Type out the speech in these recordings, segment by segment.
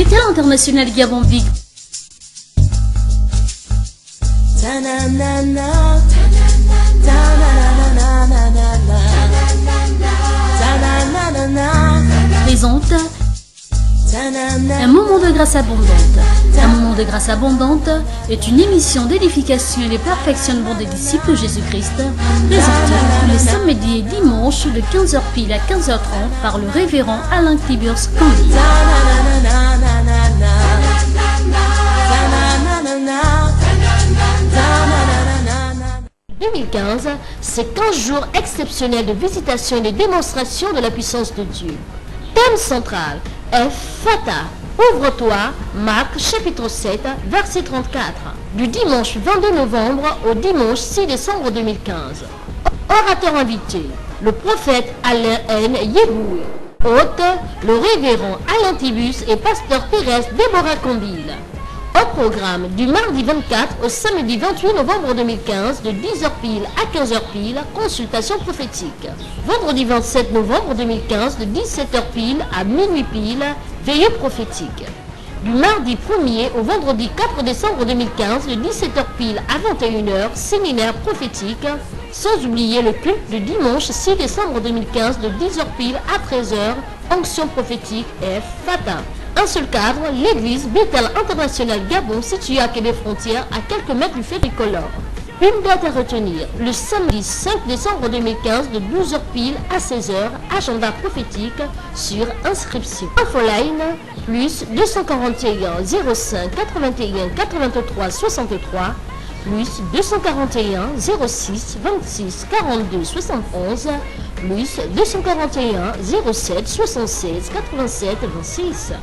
Bethel International Gabon Big. Présente un moment de grâce abondante. Un moment de grâce abondante est une émission d'édification et de perfectionnement des disciples de Jésus-Christ, présentée tous les samedis et dimanches de 15h pile à 15h30 par le révérend Alain Tiburce Candy. 2015, c'est 15 jours exceptionnels de visitation et de démonstration de la puissance de Dieu. Thème central, Fata, ouvre-toi, Marc chapitre 7, verset 34, du dimanche 22 novembre au dimanche 6 décembre 2015. Orateur invité, le prophète Alain N. Yéboué. Hôte, le révérend Alain Tibus et pasteur Thérèse Déborah Combile. Au programme du mardi 24 au samedi 28 novembre 2015 de 10h pile à 15h pile, consultation prophétique. Vendredi 27 novembre 2015 de 17h pile à minuit pile, veillée prophétique. Du mardi 1er au vendredi 4 décembre 2015 de 17h pile à 21h, séminaire prophétique, sans oublier le culte de dimanche 6 décembre 2015 de 10h pile à 13h, onction prophétique Fata. Un seul cadre, l'église Bethel International Gabon, située à Québec Frontière, à quelques mètres du fait tricolore. Une date à retenir, le samedi 5 décembre 2015 de 12h pile à 16h, agenda prophétique sur inscription. Infoline, plus 241 05 81 83 63, plus 241 06 26 42 71, plus 241 07 76 87 26.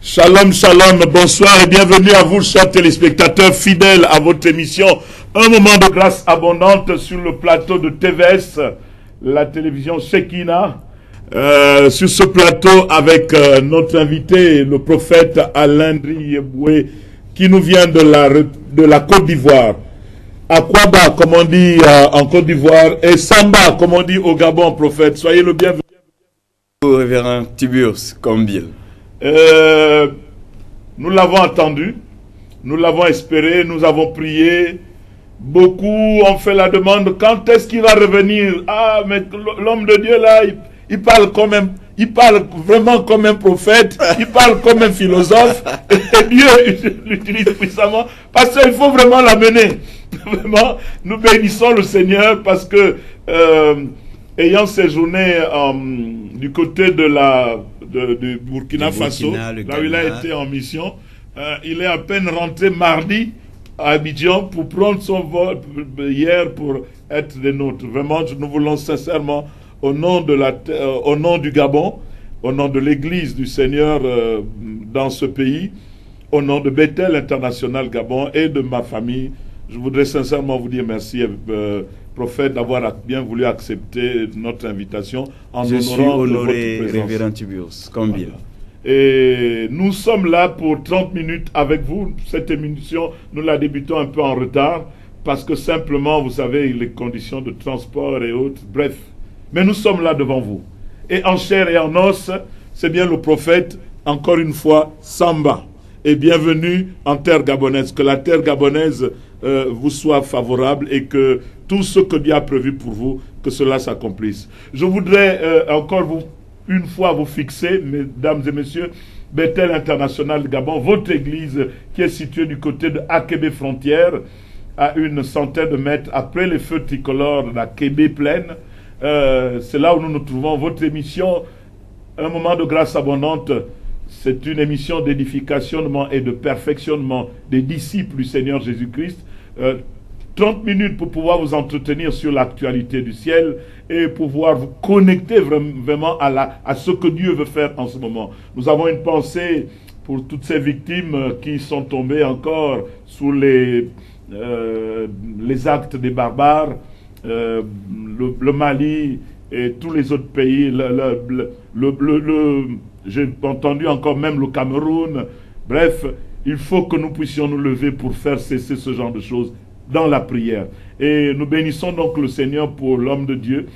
Shalom, shalom, bonsoir et bienvenue à vous, chers téléspectateurs fidèles à votre émission Un moment de grâce abondante sur le plateau de TVS, la télévision Shekinah. Sur ce plateau avec notre invité, le prophète Alain Yéboué, qui nous vient de la Côte d'Ivoire. Akwaba, comme on dit en Côte d'Ivoire, et Samba, comme on dit au Gabon, prophète. Soyez le bienvenu. Révérend Tiburce Combile. Nous l'avons entendu, nous l'avons espéré, nous avons prié. Beaucoup ont fait la demande, quand est-ce qu'il va revenir? Ah, mais l'homme de Dieu là, il parle comme il parle vraiment comme un prophète, il parle comme un philosophe, et Dieu l'utilise puissamment, parce qu'il faut vraiment l'amener. Vraiment, nous bénissons le Seigneur parce que, ayant séjourné du côté de Burkina Faso, là où il a été en mission, il est à peine rentré mardi à Abidjan pour prendre son vol hier pour être des nôtres. Vraiment, nous voulons sincèrement, au nom du Gabon, au nom de l'Église du Seigneur dans ce pays, au nom de Bethel International Gabon et de ma famille, je voudrais sincèrement vous dire merci, prophète, d'avoir bien voulu accepter notre invitation en Je suis honorant honoré, votre présence. révérend Tiburce Combile. Voilà. Et nous sommes là pour 30 minutes avec vous. Cette émission, nous la débutons un peu en retard parce que simplement, vous savez, les conditions de transport et autres, bref. Mais nous sommes là devant vous. Et en chair et en os, c'est bien le prophète, encore une fois, Samba. Et bienvenue en terre gabonaise. Que la terre gabonaise vous soit favorable et que tout ce que Dieu a prévu pour vous, que cela s'accomplisse. Je voudrais encore une fois vous fixer, mesdames et messieurs, Bethel International Gabon, votre église qui est située du côté de Akébé Frontière, à une centaine de mètres après les feux tricolores de la Kébé Plaine. C'est là où nous nous trouvons. Votre émission, Un moment de grâce abondante, c'est une émission d'édification et de perfectionnement des disciples du Seigneur Jésus-Christ. 30 minutes pour pouvoir vous entretenir sur l'actualité du ciel et pouvoir vous connecter vraiment à ce que Dieu veut faire en ce moment. Nous avons une pensée pour toutes ces victimes qui sont tombées encore sous les actes des barbares, le Mali et tous les autres pays, j'ai entendu encore même le Cameroun. Bref, il faut que nous puissions nous lever pour faire cesser ce genre de choses dans la prière. Et nous bénissons donc le Seigneur pour l'homme de Dieu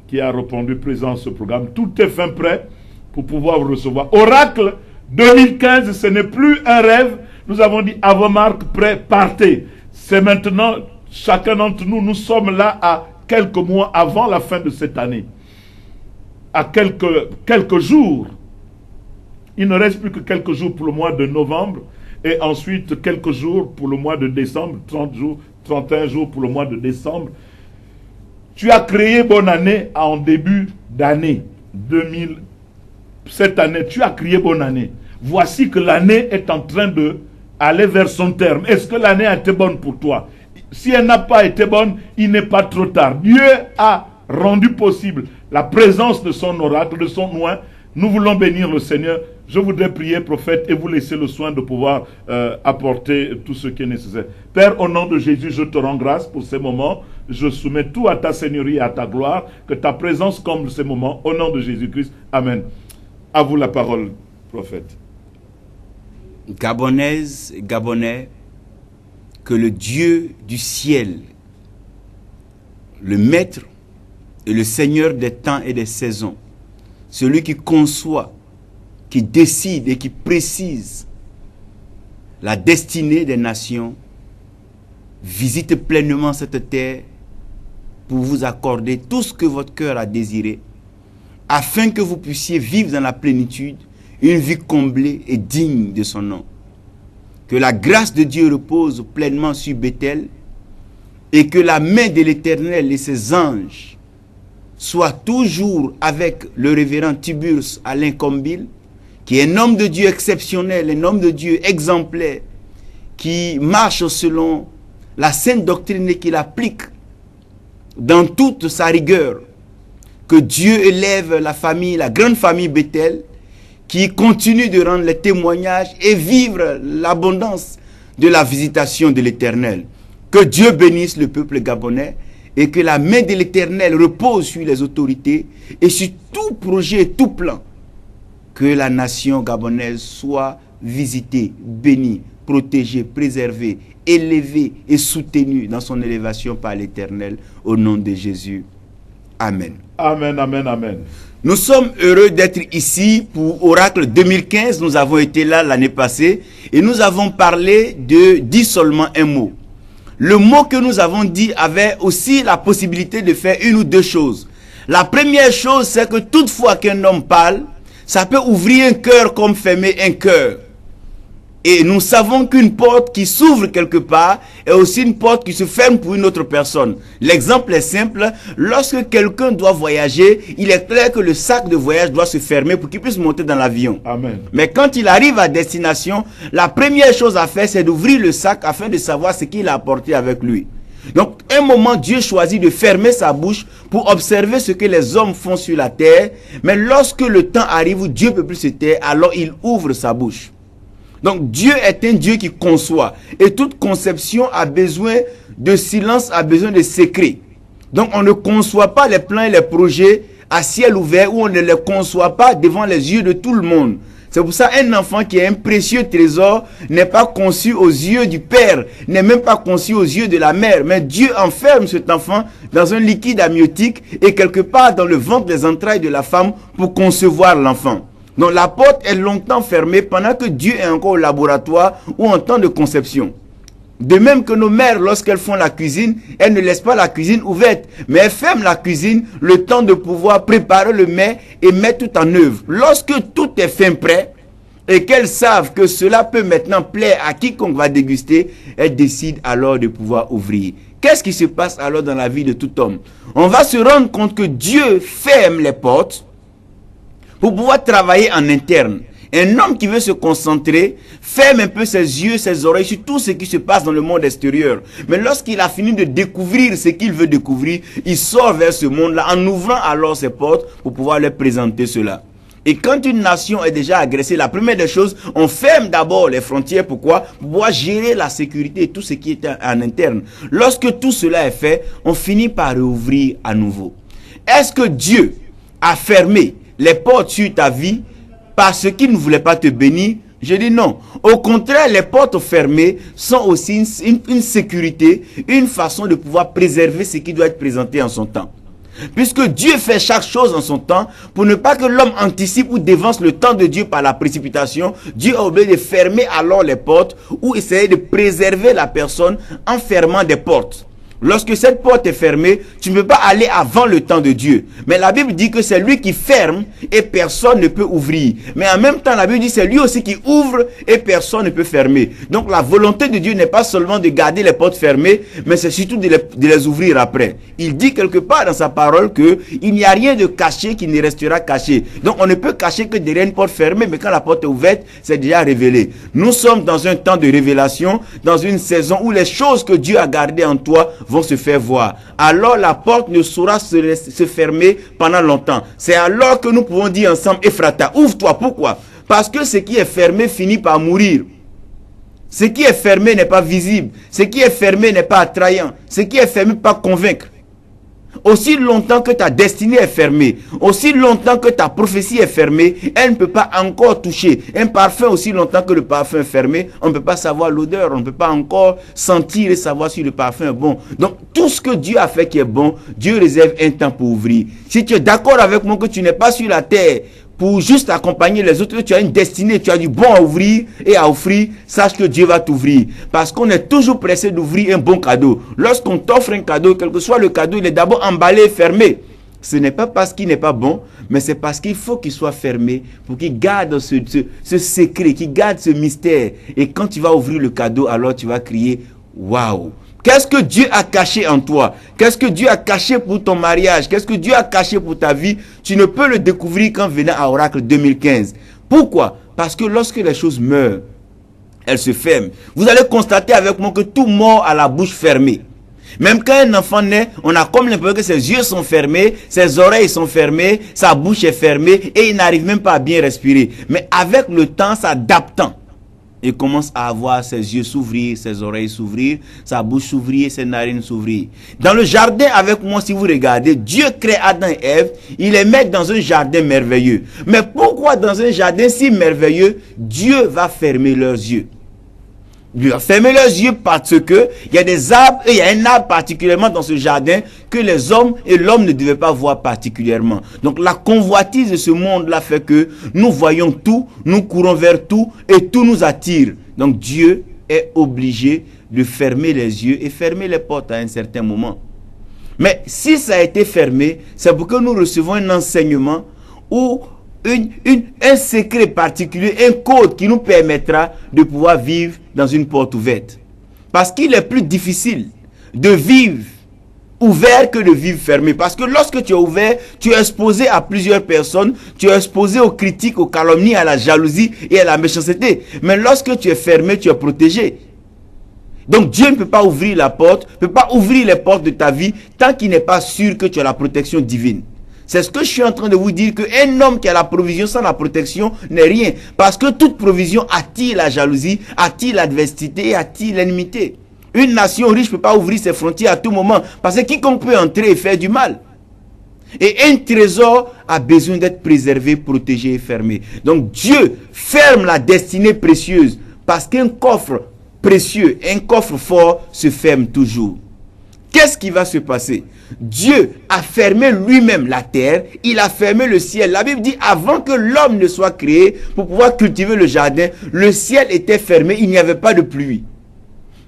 qui a répondu présent à ce programme. Tout est fin prêt. pour pouvoir vous recevoir. Oracle 2015, ce n'est plus un rêve. Nous avons dit à vos marques, prêts, partez. C'est maintenant, chacun d'entre nous, nous sommes là à quelques mois avant la fin de cette année. À quelques jours. Il ne reste plus que quelques jours pour le mois de novembre et ensuite quelques jours pour le mois de décembre, 30 jours, 31 jours pour le mois de décembre. Tu as créé bonne année en début d'année 2000. Cette année, tu as crié bonne année. Voici que l'année est en train de aller vers son terme. Est-ce que l'année a été bonne pour toi? Si elle n'a pas été bonne, il n'est pas trop tard. Dieu a rendu possible la présence de son oracle, de son oint. Nous voulons bénir le Seigneur. Je voudrais prier, prophète, et vous laisser le soin de pouvoir apporter tout ce qui est nécessaire. Père, au nom de Jésus, je te rends grâce pour ces moments. Je soumets tout à ta seigneurie et à ta gloire. Que ta présence comble ces moments. Au nom de Jésus-Christ. Amen. À vous la parole, prophète. Gabonaises et Gabonais, que le Dieu du ciel, le Maître et le Seigneur des temps et des saisons, celui qui conçoit, qui décide et qui précise la destinée des nations, visite pleinement cette terre pour vous accorder tout ce que votre cœur a désiré, afin que vous puissiez vivre dans la plénitude une vie comblée et digne de son nom. Que la grâce de Dieu repose pleinement sur Bethel et que la main de l'Éternel et ses anges soient toujours avec le révérend Tiburce Alain Combile, qui est un homme de Dieu exceptionnel, un homme de Dieu exemplaire, qui marche selon la sainte doctrine et qui l'applique dans toute sa rigueur. Que Dieu élève la famille, la grande famille Bethel, qui continue de rendre les témoignages et vivre l'abondance de la visitation de l'Éternel. Que Dieu bénisse le peuple gabonais et que la main de l'Éternel repose sur les autorités et sur tout projet, tout plan. Que la nation gabonaise soit visitée, bénie, protégée, préservée, élevée et soutenue dans son élévation par l'Éternel au nom de Jésus. Amen. Amen, amen, amen. Nous sommes heureux d'être ici pour Oracle 2015. Nous avons été là l'année passée et nous avons parlé de dis seulement un mot. Le mot que nous avons dit avait aussi la possibilité de faire une ou deux choses. La première chose, c'est que toutefois qu'un homme parle, ça peut ouvrir un cœur comme fermer un cœur. Et nous savons qu'une porte qui s'ouvre quelque part est aussi une porte qui se ferme pour une autre personne. L'exemple est simple. Lorsque quelqu'un doit voyager, il est clair que le sac de voyage doit se fermer pour qu'il puisse monter dans l'avion. Amen. Mais quand il arrive à destination, la première chose à faire, c'est d'ouvrir le sac afin de savoir ce qu'il a apporté avec lui. Donc, un moment, Dieu choisit de fermer sa bouche pour observer ce que les hommes font sur la terre. Mais lorsque le temps arrive où Dieu ne peut plus se taire, alors il ouvre sa bouche. Donc Dieu est un Dieu qui conçoit. Et toute conception a besoin de silence, a besoin de secret. Donc on ne conçoit pas les plans et les projets à ciel ouvert ou on ne les conçoit pas devant les yeux de tout le monde. C'est pour ça qu'un enfant qui est un précieux trésor n'est pas conçu aux yeux du père, n'est même pas conçu aux yeux de la mère. Mais Dieu enferme cet enfant dans un liquide amniotique et quelque part dans le ventre des entrailles de la femme pour concevoir l'enfant. Donc la porte est longtemps fermée pendant que Dieu est encore au laboratoire ou en temps de conception. De même que nos mères, lorsqu'elles font la cuisine, elles ne laissent pas la cuisine ouverte, mais elles ferment la cuisine le temps de pouvoir préparer le mets et mettre tout en œuvre. Lorsque tout est fin prêt et qu'elles savent que cela peut maintenant plaire à quiconque va déguster, elles décident alors de pouvoir ouvrir. Qu'est-ce qui se passe alors dans la vie de tout homme? On va se rendre compte que Dieu ferme les portes pour pouvoir travailler en interne. Un homme qui veut se concentrer ferme un peu ses yeux, ses oreilles sur tout ce qui se passe dans le monde extérieur. Mais lorsqu'il a fini de découvrir ce qu'il veut découvrir, il sort vers ce monde-là en ouvrant alors ses portes pour pouvoir leur présenter cela. Et quand une nation est déjà agressée, la première des choses, on ferme d'abord les frontières. Pourquoi? Pour pouvoir gérer la sécurité et tout ce qui est en interne. Lorsque tout cela est fait, on finit par rouvrir à nouveau. Est-ce que Dieu a fermé les portes sur ta vie parce qu'il ne voulait pas te bénir? Je dis non. Au contraire, les portes fermées sont aussi une sécurité, une façon de pouvoir préserver ce qui doit être présenté en son temps. Puisque Dieu fait chaque chose en son temps, pour ne pas que l'homme anticipe ou dévance le temps de Dieu par la précipitation, Dieu a oublié de fermer alors les portes ou essayer de préserver la personne en fermant des portes. Lorsque cette porte est fermée, tu ne peux pas aller avant le temps de Dieu. Mais la Bible dit que c'est lui qui ferme et personne ne peut ouvrir. Mais en même temps, la Bible dit que c'est lui aussi qui ouvre et personne ne peut fermer. Donc la volonté de Dieu n'est pas seulement de garder les portes fermées, mais c'est surtout de les ouvrir après. Il dit quelque part dans sa parole que il n'y a rien de caché qui ne restera caché. Donc on ne peut cacher que derrière une porte fermée, mais quand la porte est ouverte, c'est déjà révélé. Nous sommes dans un temps de révélation, dans une saison où les choses que Dieu a gardées en toi vont se faire voir. Alors la porte ne saura se fermer pendant longtemps. C'est alors que nous pouvons dire ensemble, Ephrata, ouvre-toi. Pourquoi? Parce que ce qui est fermé finit par mourir. Ce qui est fermé n'est pas visible. Ce qui est fermé n'est pas attrayant. Ce qui est fermé ne peut pas convaincre. Aussi longtemps que ta destinée est fermée, aussi longtemps que ta prophétie est fermée, elle ne peut pas encore toucher. Un parfum, aussi longtemps que le parfum est fermé, on ne peut pas savoir l'odeur, on ne peut pas encore sentir et savoir si le parfum est bon. Donc tout ce que Dieu a fait qui est bon, Dieu réserve un temps pour ouvrir. Si tu es d'accord avec moi que tu n'es pas sur la terre pour juste accompagner les autres, tu as une destinée, tu as du bon à ouvrir et à offrir, sache que Dieu va t'ouvrir. Parce qu'on est toujours pressé d'ouvrir un bon cadeau. Lorsqu'on t'offre un cadeau, quel que soit le cadeau, il est d'abord emballé et fermé. Ce n'est pas parce qu'il n'est pas bon, mais c'est parce qu'il faut qu'il soit fermé pour qu'il garde ce secret, qu'il garde ce mystère. Et quand tu vas ouvrir le cadeau, alors tu vas crier « Waouh !» Qu'est-ce que Dieu a caché en toi? Qu'est-ce que Dieu a caché pour ton mariage? Qu'est-ce que Dieu a caché pour ta vie? Tu ne peux le découvrir qu'en venant à Oracle 2015. Pourquoi? Parce que lorsque les choses meurent, elles se ferment. Vous allez constater avec moi que tout mort a la bouche fermée. Même quand un enfant naît, on a comme l'impression que ses yeux sont fermés, ses oreilles sont fermées, sa bouche est fermée et il n'arrive même pas à bien respirer. Mais avec le temps, s'adaptant, il commence à avoir ses yeux s'ouvrir, ses oreilles s'ouvrir, sa bouche s'ouvrir, ses narines s'ouvrir. Dans le jardin avec moi, si vous regardez, Dieu crée Adam et Ève, il les met dans un jardin merveilleux. Mais pourquoi dans un jardin si merveilleux, Dieu va fermer leurs yeux? Dieu va fermer leurs yeux parce que il y a des arbres et il y a un arbre particulièrement dans ce jardin que les hommes et l'homme ne devaient pas voir particulièrement. Donc la convoitise de ce monde-là fait que nous voyons tout, nous courons vers tout et tout nous attire. Donc Dieu est obligé de fermer les yeux et fermer les portes à un certain moment. Mais si ça a été fermé, c'est pour que nous recevons un enseignement ou un secret particulier, un code qui nous permettra de pouvoir vivre dans une porte ouverte. Parce qu'il est plus difficile de vivre ouvert que de vivre fermé. Parce que lorsque tu es ouvert, tu es exposé à plusieurs personnes, tu es exposé aux critiques, aux calomnies, à la jalousie et à la méchanceté. Mais lorsque tu es fermé, tu es protégé. Donc Dieu ne peut pas ouvrir la porte, ne peut pas ouvrir les portes de ta vie tant qu'il n'est pas sûr que tu as la protection divine. C'est ce que je suis en train de vous dire, qu'un homme qui a la provision sans la protection n'est rien. Parce que toute provision attire la jalousie, attire l'adversité et attire l'ennemité. Une nation riche ne peut pas ouvrir ses frontières à tout moment. Parce que quiconque peut entrer et faire du mal. Et un trésor a besoin d'être préservé, protégé et fermé. Donc Dieu ferme la destinée précieuse. Parce qu'un coffre précieux, un coffre fort se ferme toujours. Qu'est-ce qui va se passer? Dieu a fermé lui-même la terre, il a fermé le ciel. La Bible dit avant que l'homme ne soit créé pour pouvoir cultiver le jardin, le ciel était fermé, il n'y avait pas de pluie.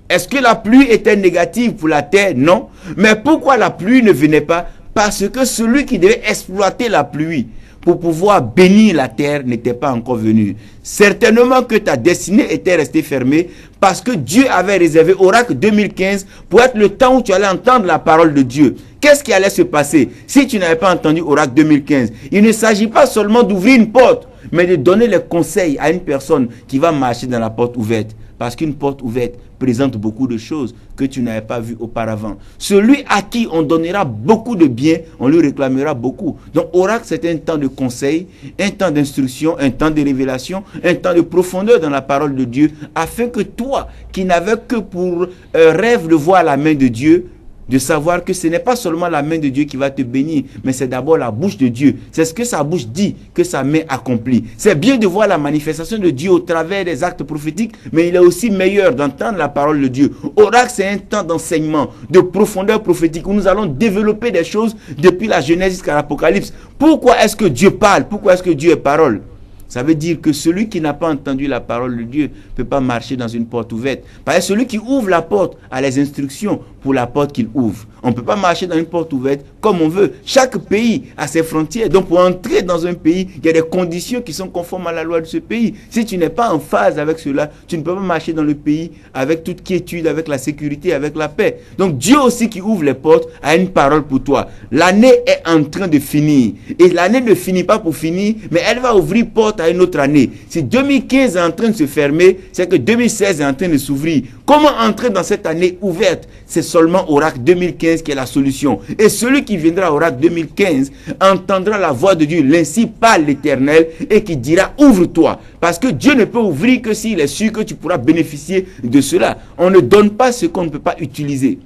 Est-ce que la pluie était négative pour la terre? Non. Mais pourquoi la pluie ne venait pas? Parce que celui qui devait exploiter la pluie pour pouvoir bénir la terre n'était pas encore venu. Certainement que ta destinée était restée fermée parce que Dieu avait réservé Oracle 2015 pour être le temps où tu allais entendre la parole de Dieu. Qu'est-ce qui allait se passer si tu n'avais pas entendu Oracle 2015? Il ne s'agit pas seulement d'ouvrir une porte, mais de donner les conseils à une personne qui va marcher dans la porte ouverte. Parce qu'une porte ouverte présente beaucoup de choses que tu n'avais pas vues auparavant. Celui à qui on donnera beaucoup de biens, on lui réclamera beaucoup. Donc Oracle, c'est un temps de conseil, un temps d'instruction, un temps de révélation, un temps de profondeur dans la parole de Dieu, afin que toi, qui n'avais que pour rêve de voir la main de Dieu, de savoir que ce n'est pas seulement la main de Dieu qui va te bénir, mais c'est d'abord la bouche de Dieu. C'est ce que sa bouche dit, que sa main accomplit. C'est bien de voir la manifestation de Dieu au travers des actes prophétiques, mais il est aussi meilleur d'entendre la parole de Dieu. Oracle, c'est un temps d'enseignement, de profondeur prophétique, où nous allons développer des choses depuis la Genèse jusqu'à l'Apocalypse. Pourquoi est-ce que Dieu parle? Pourquoi est-ce que Dieu est parole? Ça veut dire que celui qui n'a pas entendu la parole de Dieu ne peut pas marcher dans une porte ouverte. Parce que celui qui ouvre la porte a les instructions pour la porte qu'il ouvre. On ne peut pas marcher dans une porte ouverte comme on veut. Chaque pays a ses frontières. Donc pour entrer dans un pays, il y a des conditions qui sont conformes à la loi de ce pays. Si tu n'es pas en phase avec cela, tu ne peux pas marcher dans le pays avec toute quiétude, avec la sécurité, avec la paix. Donc Dieu aussi qui ouvre les portes a une parole pour toi. L'année est en train de finir. Et l'année ne finit pas pour finir, mais elle va ouvrir porte à une autre année. Si 2015 est en train de se fermer, c'est que 2016 est en train de s'ouvrir. Comment entrer dans cette année ouverte? C'est seulement Oracle 2015 qui est la solution. Et celui qui viendra à Oracle 2015 entendra la voix de Dieu, l'ainsi parle l'Éternel, et qui dira ouvre-toi. Parce que Dieu ne peut ouvrir que s'il est sûr que tu pourras bénéficier de cela. On ne donne pas ce qu'on ne peut pas utiliser.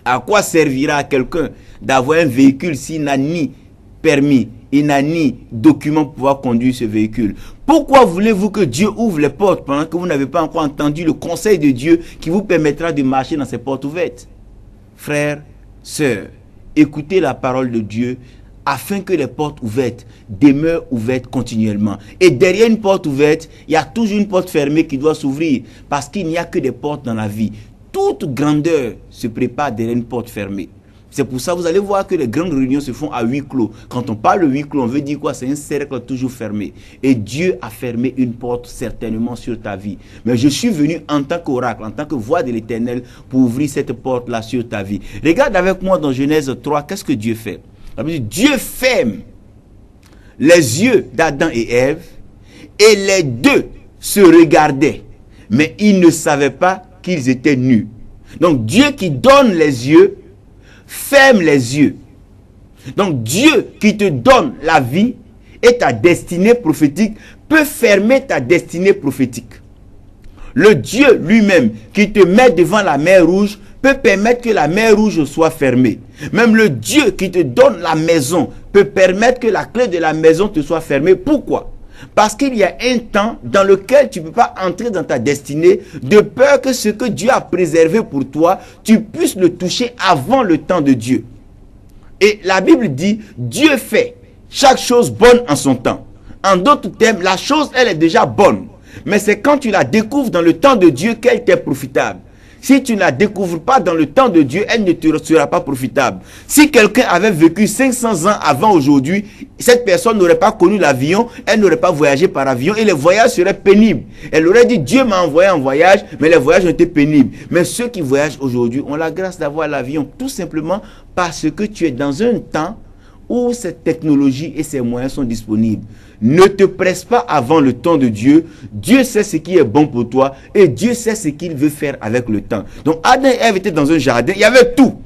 À quoi servira à quelqu'un d'avoir un véhicule s'il n'a ni permis, il n'a ni document pour pouvoir conduire ce véhicule? Pourquoi voulez-vous que Dieu ouvre les portes pendant que vous n'avez pas encore entendu le conseil de Dieu qui vous permettra de marcher dans ces portes ouvertes? Frères, sœurs, écoutez la parole de Dieu afin que les portes ouvertes demeurent ouvertes continuellement. Et derrière une porte ouverte, il y a toujours une porte fermée qui doit s'ouvrir, parce qu'il n'y a que des portes dans la vie. Toute grandeur se prépare derrière une porte fermée. C'est pour ça que vous allez voir que les grandes réunions se font à huis clos. Quand on parle de huis clos, on veut dire quoi? C'est un cercle toujours fermé. Et Dieu a fermé une porte certainement sur ta vie. Mais je suis venu en tant qu'oracle, en tant que voix de l'Éternel, pour ouvrir cette porte-là sur ta vie. Regarde avec moi dans Genèse 3, qu'est-ce que Dieu fait? Dieu ferme les yeux d'Adam et Ève, et les deux se regardaient. Mais ils ne savaient pas qu'ils étaient nus. Donc Dieu qui donne les yeux, ferme les yeux. Donc Dieu qui te donne la vie et ta destinée prophétique peut fermer ta destinée prophétique. Le Dieu lui-même qui te met devant la mer Rouge peut permettre que la mer Rouge soit fermée. Même le Dieu qui te donne la maison peut permettre que la clé de la maison te soit fermée. Pourquoi? Parce qu'il y a un temps dans lequel tu ne peux pas entrer dans ta destinée, de peur que ce que Dieu a préservé pour toi, tu puisses le toucher avant le temps de Dieu. Et la Bible dit, Dieu fait chaque chose bonne en son temps. En d'autres termes, la chose, elle est déjà bonne. Mais c'est quand tu la découvres dans le temps de Dieu qu'elle t'est profitable. Si tu ne la découvres pas dans le temps de Dieu, elle ne te sera pas profitable. Si quelqu'un avait vécu 500 ans avant aujourd'hui, cette personne n'aurait pas connu l'avion, elle n'aurait pas voyagé par avion et les voyages seraient pénibles. Elle aurait dit, Dieu m'a envoyé en voyage, mais les voyages ont été pénibles. Mais ceux qui voyagent aujourd'hui ont la grâce d'avoir l'avion, tout simplement parce que tu es dans un temps où cette technologie et ces moyens sont disponibles. Ne te presse pas avant le temps de Dieu. Dieu sait ce qui est bon pour toi et Dieu sait ce qu'il veut faire avec le temps. Donc Adam et Ève étaient dans un jardin, il y avait tout,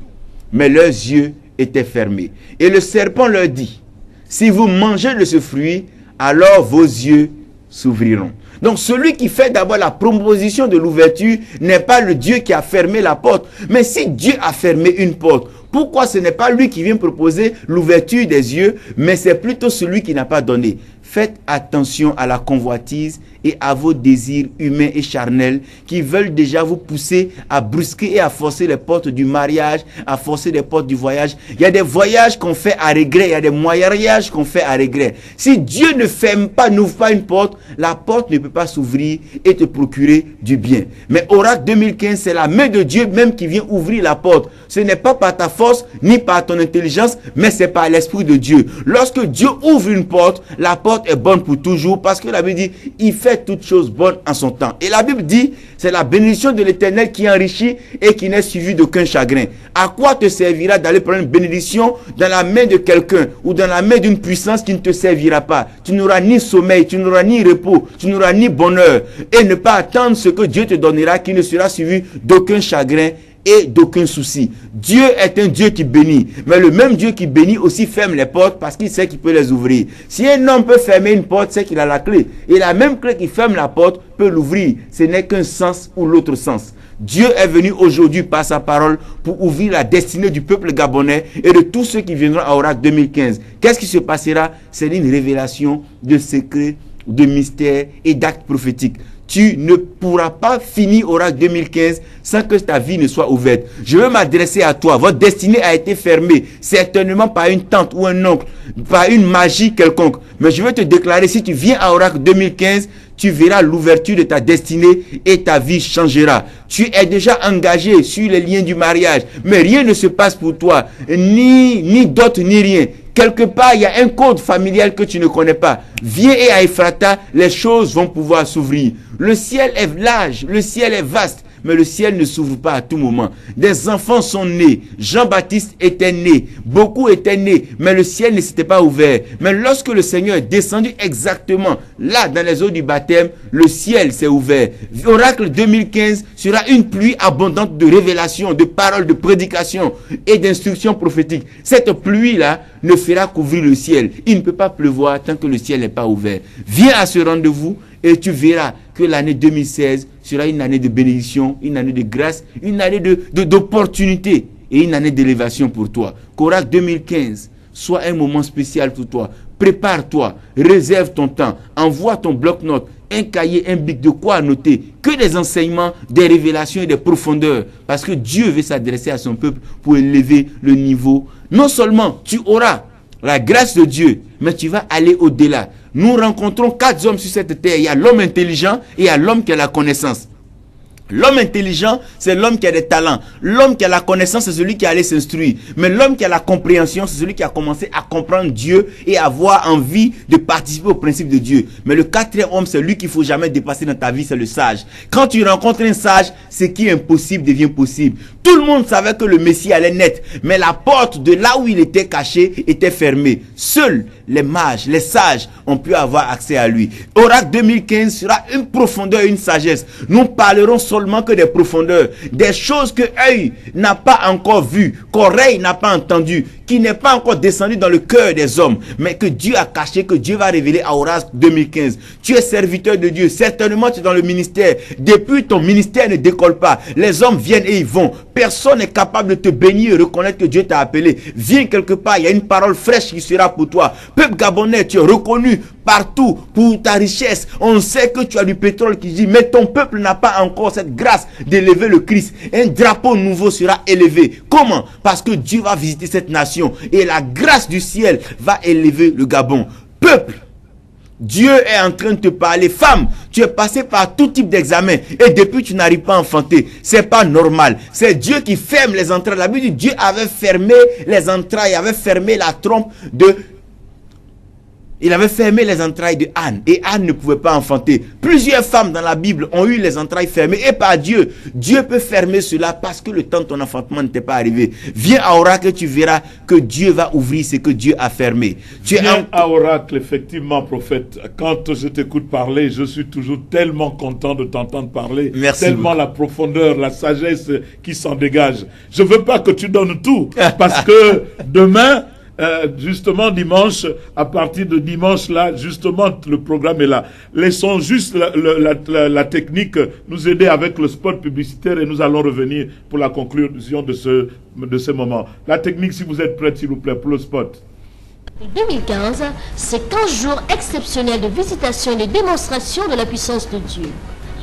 mais leurs yeux étaient fermés. Et le serpent leur dit, si vous mangez de ce fruit, alors vos yeux s'ouvriront. Donc celui qui fait d'abord la proposition de l'ouverture n'est pas le Dieu qui a fermé la porte. Mais si Dieu a fermé une porte, pourquoi ce n'est pas lui qui vient proposer l'ouverture des yeux, mais c'est plutôt celui qui n'a pas donné? Faites attention à la convoitise et à vos désirs humains et charnels qui veulent déjà vous pousser à brusquer et à forcer les portes du mariage, à forcer les portes du voyage. Il y a des voyages qu'on fait à regret, il y a des voyages qu'on fait à regret. Si Dieu ne ferme pas, n'ouvre pas une porte, la porte ne peut pas s'ouvrir et te procurer du bien. Mais Oracle 2015, c'est la main de Dieu même qui vient ouvrir la porte. Ce n'est pas par ta force ni par ton intelligence, mais c'est par l'Esprit de Dieu. Lorsque Dieu ouvre une porte, la porte est bonne pour toujours parce que la Bible dit, il fait toutes choses bonnes en son temps. Et la Bible dit, c'est la bénédiction de l'Éternel qui enrichit et qui n'est suivie d'aucun chagrin. À quoi te servira d'aller prendre une bénédiction dans la main de quelqu'un ou dans la main d'une puissance qui ne te servira pas? Tu n'auras ni sommeil, tu n'auras ni repos, tu n'auras ni bonheur. Et ne pas attendre ce que Dieu te donnera qui ne sera suivi d'aucun chagrin et d'aucun souci. Dieu est un Dieu qui bénit, mais le même Dieu qui bénit aussi ferme les portes parce qu'il sait qu'il peut les ouvrir. Si un homme peut fermer une porte, c'est qu'il a la clé. Et la même clé qui ferme la porte peut l'ouvrir. Ce n'est qu'un sens ou l'autre sens. Dieu est venu aujourd'hui par sa parole pour ouvrir la destinée du peuple gabonais et de tous ceux qui viendront à Oracle 2015. Qu'est-ce qui se passera? C'est une révélation de secrets, de mystères et d'actes prophétiques. Tu ne pourras pas finir Oracle 2015 sans que ta vie ne soit ouverte. Je veux m'adresser à toi. Votre destinée a été fermée, certainement par une tante ou un oncle, par une magie quelconque. Mais je veux te déclarer, si tu viens à Oracle 2015, tu verras l'ouverture de ta destinée et ta vie changera. Tu es déjà engagé sur les liens du mariage, mais rien ne se passe pour toi, ni dot, ni rien. Quelque part, il y a un code familial que tu ne connais pas. Viens et à Ephrata, les choses vont pouvoir s'ouvrir. Le ciel est large, le ciel est vaste, mais le ciel ne s'ouvre pas à tout moment. Des enfants sont nés. Jean-Baptiste était né. Beaucoup étaient nés, mais le ciel ne s'était pas ouvert. Mais lorsque le Seigneur est descendu exactement là, dans les eaux du baptême, le ciel s'est ouvert. Oracle 2015 sera une pluie abondante de révélations, de paroles, de prédications et d'instructions prophétiques. Cette pluie-là ne fera qu'ouvrir le ciel. Il ne peut pas pleuvoir tant que le ciel n'est pas ouvert. Viens à ce rendez-vous et tu verras que l'année 2016 sera une année de bénédiction, une année de grâce, une année d'opportunité et une année d'élévation pour toi. Qu'Oracle 2015 soit un moment spécial pour toi. Prépare-toi, réserve ton temps, envoie ton bloc-notes, un cahier, un bic, de quoi noter, que des enseignements, des révélations et des profondeurs, parce que Dieu veut s'adresser à son peuple pour élever le niveau. Non seulement tu auras la grâce de Dieu, mais tu vas aller au-delà. Nous rencontrons 4 hommes sur cette terre. Il y a l'homme intelligent et il y a l'homme qui a la connaissance. L'homme intelligent, c'est l'homme qui a des talents. L'homme qui a la connaissance, c'est celui qui allait s'instruire. Mais l'homme qui a la compréhension, c'est celui qui a commencé à comprendre Dieu et à avoir envie de participer au principe de Dieu. Mais le 4e homme, c'est lui qu'il ne faut jamais dépasser dans ta vie, c'est le sage. Quand tu rencontres un sage, ce qui est impossible devient possible. Tout le monde savait que le Messie allait naître, mais la porte de là où il était caché était fermée. Seuls les mages, les sages ont pu avoir accès à lui. Oracle 2015 sera une profondeur et une sagesse. Nous parlerons seulement que des profondeurs, des choses que œil n'a pas encore vues, qu'oreille n'a pas entendues, qui n'est pas encore descendu dans le cœur des hommes, mais que Dieu a caché, que Dieu va révéler à Oracle 2015. Tu es serviteur de Dieu, certainement tu es dans le ministère. Depuis ton ministère ne décolle pas, les hommes viennent et ils vont. Personne n'est capable de te bénir et reconnaître que Dieu t'a appelé. Viens quelque part, il y a une parole fraîche qui sera pour toi. Peuple gabonais, tu es reconnu partout pour ta richesse. On sait que tu as du pétrole qui dit, mais ton peuple n'a pas encore cette grâce d'élever le Christ. Un drapeau nouveau sera élevé. Comment? Parce que Dieu va visiter cette nation et la grâce du ciel va élever le Gabon. Peuple, Dieu est en train de te parler. Femme, tu es passé par tout type d'examen et depuis tu n'arrives pas à enfanter. C'est pas normal. C'est Dieu qui ferme les entrailles. La Bible dit Dieu avait fermé les entrailles, avait fermé la trompe de... Il avait fermé les entrailles de Anne et Anne ne pouvait pas enfanter. Plusieurs femmes dans la Bible ont eu les entrailles fermées et par Dieu. Dieu peut fermer cela parce que le temps de ton enfantement n'était pas arrivé. Viens à Oracle et tu verras que Dieu va ouvrir ce que Dieu a fermé. Viens à Oracle, effectivement, prophète. Quand je t'écoute parler, je suis toujours tellement content de t'entendre parler. Merci tellement beaucoup. La profondeur, la sagesse qui s'en dégage. Je veux pas que tu donnes tout parce que demain... justement dimanche, à partir de dimanche là, justement le programme est là. Laissons juste la technique nous aider avec le spot publicitaire et nous allons revenir pour la conclusion de ce moment. La technique, si vous êtes prête s'il vous plaît pour le spot. 2015, c'est 15 jours exceptionnels de visitation et de démonstration de la puissance de Dieu.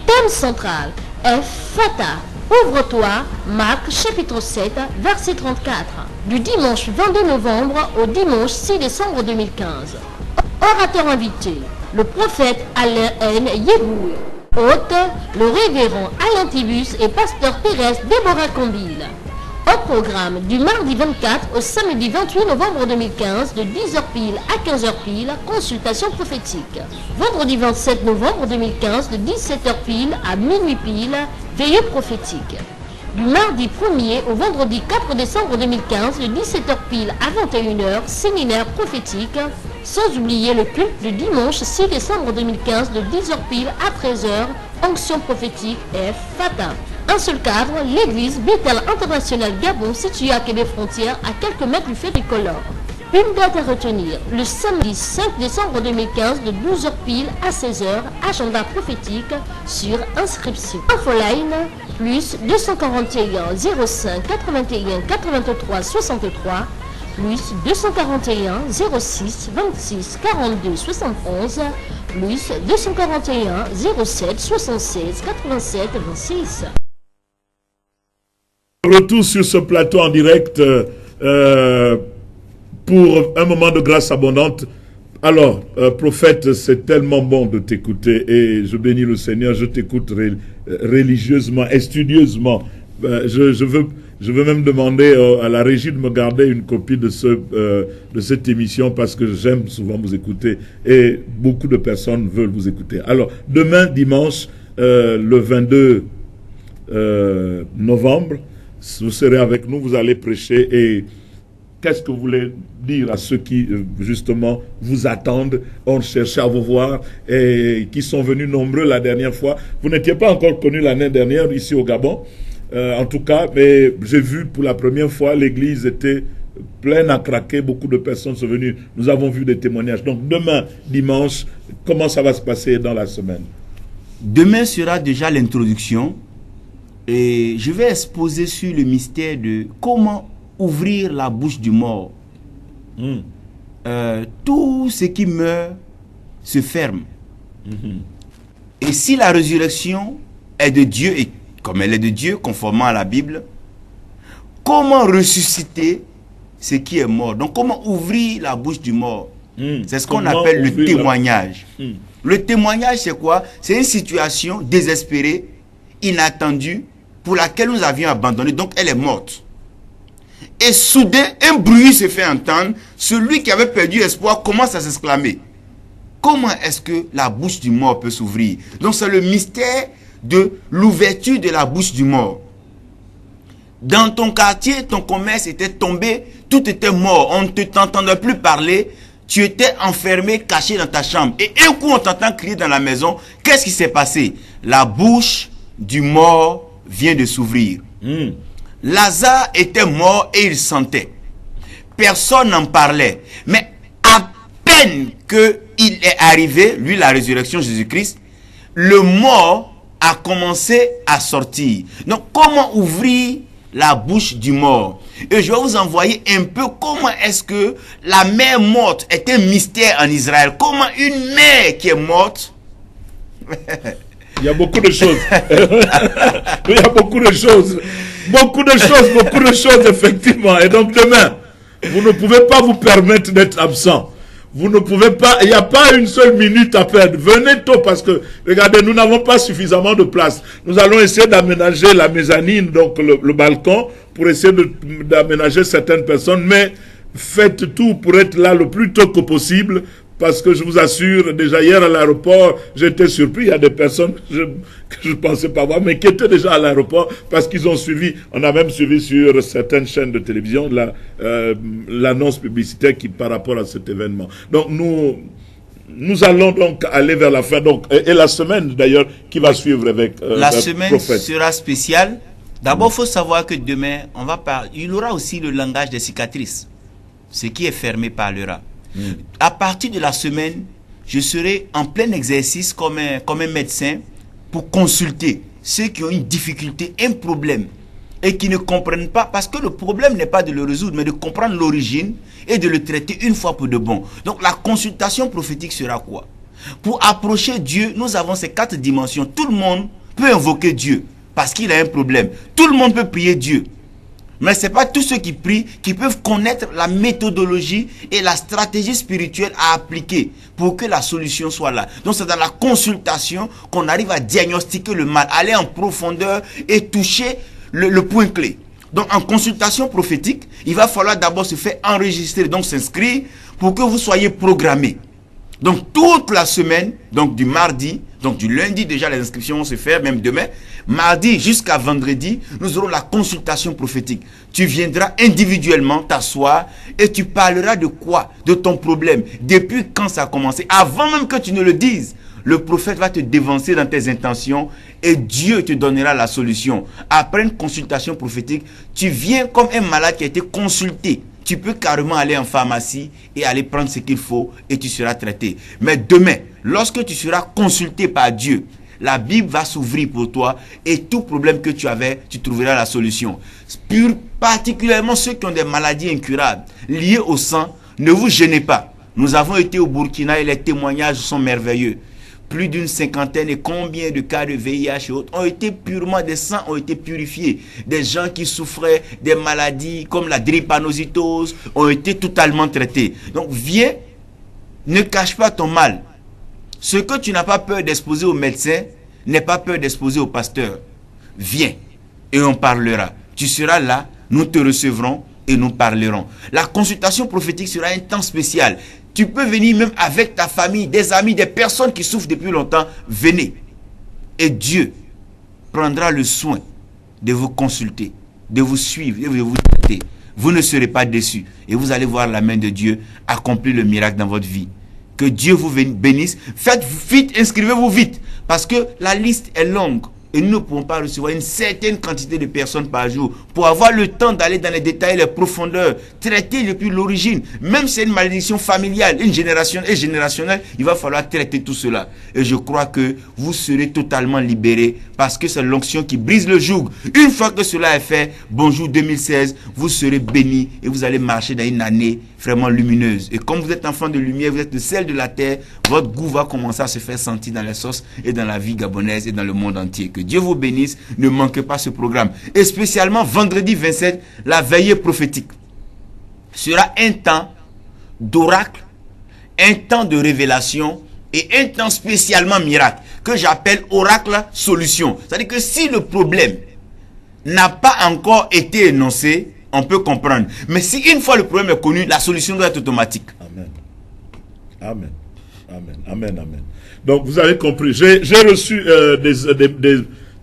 Thème central, Ephrata. Ouvre-toi, Marc chapitre 7, verset 34. Du dimanche 22 novembre au dimanche 6 décembre 2015. Orateur invité, le prophète Alain N. Yéboué. Hôte, le révérend Alain Tibus et pasteur Pérez Déborah Combile. Au programme du mardi 24 au samedi 28 novembre 2015 de 10h pile à 15h pile, consultation prophétique. Vendredi 27 novembre 2015 de 17h pile à minuit pile, veillée prophétique. Du mardi 1er au vendredi 4 décembre 2015 de 17h pile à 21h, séminaire prophétique. Sans oublier le culte du dimanche 6 décembre 2015 de 10h pile à 13h, onction prophétique Ephrata. un seul cadre, l'église Bethel International Gabon, située à Québec Frontière, à quelques mètres du fait tricolore. Une date à retenir, le samedi 5 décembre 2015 de 12h pile à 16h, agenda prophétique sur inscription. Infoline, plus 241 05 81 83 63, plus 241 06 26 42 71, plus 241 07 76 87 26. Retour sur ce plateau en direct pour un moment de grâce abondante. Alors, prophète, c'est tellement bon de t'écouter et je bénis le Seigneur, je t'écoute religieusement et studieusement. Je veux même demander à la régie de me garder une copie de cette émission parce que j'aime souvent vous écouter et beaucoup de personnes veulent vous écouter. Alors, demain, dimanche, le 22 novembre, vous serez avec nous, vous allez prêcher et qu'est-ce que vous voulez dire à ceux qui, justement, vous attendent, ont cherché à vous voir et qui sont venus nombreux la dernière fois. Vous n'étiez pas encore connus l'année dernière ici au Gabon, en tout cas, mais j'ai vu pour la première fois, l'église était pleine à craquer, beaucoup de personnes sont venues. Nous avons vu des témoignages. Donc demain, dimanche, comment ça va se passer dans la semaine? Demain sera déjà l'introduction et je vais exposer sur le mystère de comment ouvrir la bouche du mort. Tout ce qui meurt se ferme. Et si la résurrection est de Dieu, et comme elle est de Dieu, conformément à la Bible, comment ressusciter ce qui est mort? Donc comment ouvrir la bouche du mort? C'est ce qu'on appelle le témoignage. Le témoignage, c'est quoi? C'est une situation désespérée, inattendue, pour laquelle nous avions abandonné, donc elle est morte. Et soudain, un bruit se fait entendre. Celui qui avait perdu espoir commence à s'exclamer. Comment est-ce que la bouche du mort peut s'ouvrir? Donc c'est le mystère de l'ouverture de la bouche du mort. Dans ton quartier, ton commerce était tombé, tout était mort, on ne t'entendait plus parler, tu étais enfermé, caché dans ta chambre. Et un coup, on t'entend crier dans la maison. Qu'est-ce qui s'est passé? La bouche du mort vient de s'ouvrir. Lazare était mort et il sentait. Personne n'en parlait. Mais à peine qu'il est arrivé, lui, la résurrection Jésus-Christ, le mort a commencé à sortir. Donc, comment ouvrir la bouche du mort? Et je vais vous envoyer un peu comment est-ce que la mère morte est un mystère en Israël. Comment une mère qui est morte... Il y a beaucoup de choses. Il y a beaucoup de choses. Beaucoup de choses, effectivement. Et donc demain, vous ne pouvez pas vous permettre d'être absent. Vous ne pouvez pas, il n'y a pas une seule minute à perdre. Venez tôt parce que, regardez, nous n'avons pas suffisamment de place. Nous allons essayer d'aménager la mezzanine, donc le balcon, pour essayer d'aménager certaines personnes, mais faites tout pour être là le plus tôt que possible. Parce que je vous assure, déjà hier à l'aéroport, j'étais surpris. Il y a des personnes que je ne pensais pas voir, mais qui étaient déjà à l'aéroport parce qu'ils ont suivi. On a même suivi sur certaines chaînes de télévision l'annonce publicitaire qui par rapport à cet événement. Donc nous allons donc aller vers la fin. Donc, et la semaine d'ailleurs qui va suivre avec la semaine sera spéciale. D'abord, il faut savoir que demain, il y aura aussi le langage des cicatrices. Ce qui est fermé parlera. À partir de la semaine, je serai en plein exercice comme un médecin pour consulter ceux qui ont une difficulté, un problème et qui ne comprennent pas, parce que le problème n'est pas de le résoudre, mais de comprendre l'origine et de le traiter une fois pour de bon. Donc la consultation prophétique sera quoi? Pour approcher Dieu, nous avons ces 4 dimensions. Tout le monde peut invoquer Dieu parce qu'il a un problème. Tout le monde peut prier Dieu. Mais ce n'est pas tous ceux qui prient qui peuvent connaître la méthodologie et la stratégie spirituelle à appliquer pour que la solution soit là. Donc c'est dans la consultation qu'on arrive à diagnostiquer le mal, aller en profondeur et toucher le point clé. Donc en consultation prophétique, il va falloir d'abord se faire enregistrer, donc s'inscrire pour que vous soyez programmés. Donc toute la semaine, donc du mardi, donc du lundi déjà les inscriptions vont se faire, même demain, mardi jusqu'à vendredi, nous aurons la consultation prophétique. Tu viendras individuellement t'asseoir et tu parleras de quoi? De ton problème. Depuis quand ça a commencé? Avant même que tu ne le dises, le prophète va te dévancer dans tes intentions et Dieu te donnera la solution. Après une consultation prophétique, tu viens comme un malade qui a été consulté. Tu peux carrément aller en pharmacie et aller prendre ce qu'il faut et tu seras traité. Mais demain, lorsque tu seras consulté par Dieu, la Bible va s'ouvrir pour toi et tout problème que tu avais, tu trouveras la solution. Particulièrement ceux qui ont des maladies incurables liées au sang, ne vous gênez pas. Nous avons été au Burkina et les témoignages sont merveilleux. Plus d'une cinquantaine et combien de cas de VIH et autres ont été purement, des sangs ont été purifiés. Des gens qui souffraient des maladies comme la drépanocytose ont été totalement traités. Donc viens, ne cache pas ton mal. Ce que tu n'as pas peur d'exposer au médecin, n'aie pas peur d'exposer au pasteur. Viens et on parlera. Tu seras là, nous te recevrons et nous parlerons. La consultation prophétique sera un temps spécial. Tu peux venir même avec ta famille, des amis, des personnes qui souffrent depuis longtemps. Venez. Et Dieu prendra le soin de vous consulter, de vous suivre et de vous traiter. Vous ne serez pas déçus. Et vous allez voir la main de Dieu accomplir le miracle dans votre vie. Que Dieu vous bénisse. Faites vite, inscrivez-vous vite. Parce que la liste est longue. Et nous ne pouvons pas recevoir une certaine quantité de personnes par jour pour avoir le temps d'aller dans les détails, les profondeurs, traiter depuis l'origine. Même si c'est une malédiction familiale, une génération et générationnelle, il va falloir traiter tout cela. Et je crois que vous serez totalement libérés parce que c'est l'onction qui brise le joug. Une fois que cela est fait, bonjour 2016, vous serez bénis et vous allez marcher dans une année vraiment lumineuse. Et comme vous êtes enfant de lumière, vous êtes le sel de la terre, votre goût va commencer à se faire sentir dans les sauces et dans la vie gabonaise et dans le monde entier. Que Dieu vous bénisse, ne manquez pas ce programme. Et spécialement vendredi 27, la veillée prophétique sera un temps d'oracle, un temps de révélation et un temps spécialement miracle que j'appelle oracle solution. C'est-à-dire que si le problème n'a pas encore été énoncé, on peut comprendre. Mais si une fois le problème est connu, la solution doit être automatique. Amen. Amen. Amen. Amen. Amen. Donc vous avez compris. J'ai reçu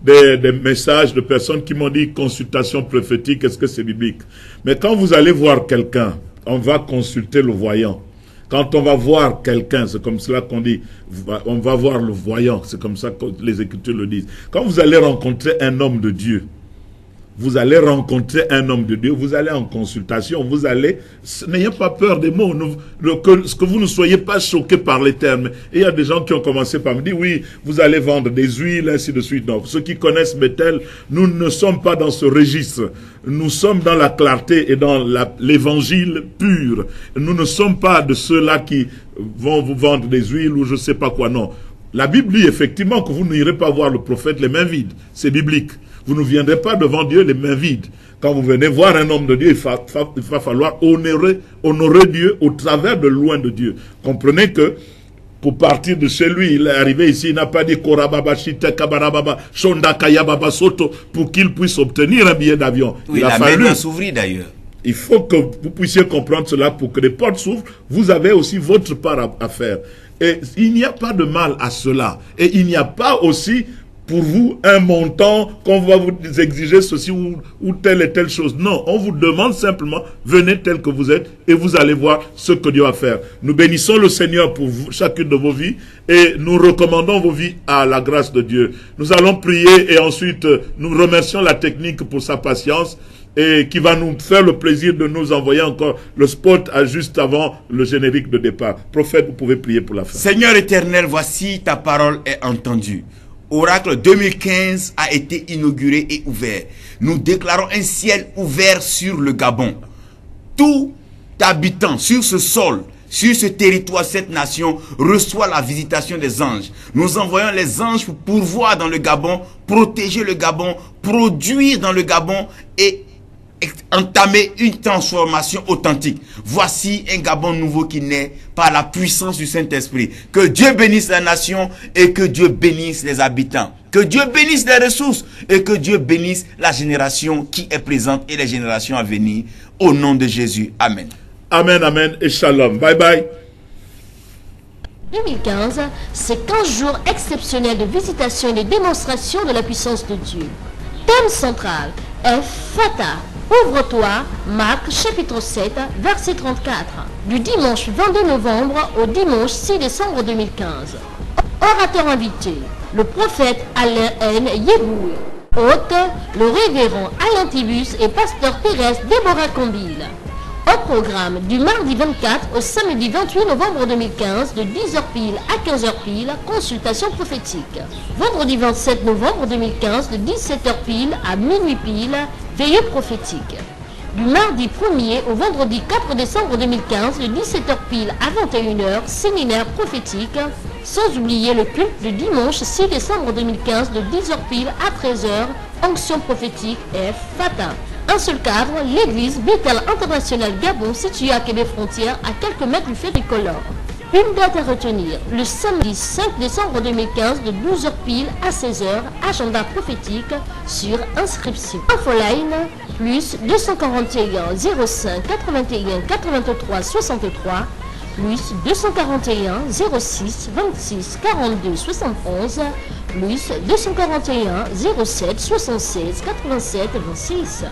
des messages de personnes qui m'ont dit consultation prophétique, est-ce que c'est biblique? Mais quand vous allez voir quelqu'un, on va consulter le voyant. Quand on va voir quelqu'un, c'est comme cela qu'on dit, on va voir le voyant, c'est comme ça que les Écritures le disent. Quand vous allez rencontrer un homme de Dieu, vous allez rencontrer un homme de Dieu, vous allez en consultation, vous allez, n'ayez pas peur des mots, que vous ne soyez pas choqués par les termes. Et il y a des gens qui ont commencé par me dire, oui, vous allez vendre des huiles, ainsi de suite. Non, ceux qui connaissent Bethel, nous ne sommes pas dans ce registre. Nous sommes dans la clarté et dans l'évangile pur. Nous ne sommes pas de ceux-là qui vont vous vendre des huiles ou je ne sais pas quoi, non. La Bible dit effectivement que vous n'irez pas voir le prophète les mains vides. C'est biblique. Vous ne viendrez pas devant Dieu les mains vides. Quand vous venez voir un homme de Dieu, il va falloir honorer Dieu au travers de loin de Dieu. Comprenez que pour partir de chez lui, il est arrivé ici, il n'a pas dit Korababa, Shita, Kabarababa, Shonda, Kayababa, Soto, pour qu'il puisse obtenir un billet d'avion. Oui, la main doit s'ouvrir d'ailleurs. Il faut que vous puissiez comprendre cela pour que les portes s'ouvrent. Vous avez aussi votre part à faire. Et il n'y a pas de mal à cela. Et il n'y a pas aussi pour vous un montant qu'on va vous exiger ceci ou telle et telle chose. Non, on vous demande simplement, venez tel que vous êtes et vous allez voir ce que Dieu va faire. Nous bénissons le Seigneur pour vous, chacune de vos vies et nous recommandons vos vies à la grâce de Dieu. Nous allons prier et ensuite nous remercions la technique pour sa patience et qui va nous faire le plaisir de nous envoyer encore le spot juste avant le générique de départ. Prophète, vous pouvez prier pour la fin. Seigneur éternel, voici ta parole est entendue. Oracle 2015 a été inauguré et ouvert. Nous déclarons un ciel ouvert sur le Gabon. Tout habitant sur ce sol, sur ce territoire, cette nation, reçoit la visitation des anges. Nous envoyons les anges pour pourvoir dans le Gabon, protéger le Gabon, produire dans le Gabon et entamer une transformation authentique. Voici un Gabon nouveau qui naît par la puissance du Saint-Esprit. Que Dieu bénisse la nation et que Dieu bénisse les habitants. Que Dieu bénisse les ressources et que Dieu bénisse la génération qui est présente et les générations à venir. Au nom de Jésus. Amen. Amen, amen et shalom. Bye bye. 2015, c'est 15 jours exceptionnels de visitation et de démonstration de la puissance de Dieu. Thème central est Fata. Ouvre-toi, Marc chapitre 7, verset 34. Du dimanche 22 novembre au dimanche 6 décembre 2015. Orateur invité, le prophète Alain N. Yéboué. Hôte, le révérend Alain Tibus et pasteur Thérèse Déborah Combile. Au programme du mardi 24 au samedi 28 novembre 2015 de 10h pile à 15h pile, consultation prophétique. Vendredi 27 novembre 2015 de 17h pile à minuit pile, veillée prophétique. Du mardi 1er au vendredi 4 décembre 2015 de 17h pile à 21h, séminaire prophétique, sans oublier le culte de dimanche 6 décembre 2015 de 10h pile à 13h, onction prophétique F. Fata. Un seul cadre, l'église Bethel International Gabon, située à Québec Frontière, à quelques mètres du fait tricolore. Une date à retenir, le samedi 5 décembre 2015 de 12h pile à 16h, agenda prophétique sur inscription. Infoline, plus 241 05 81 83 63, plus 241 06 26 42 71, plus 241 07 76 87 26.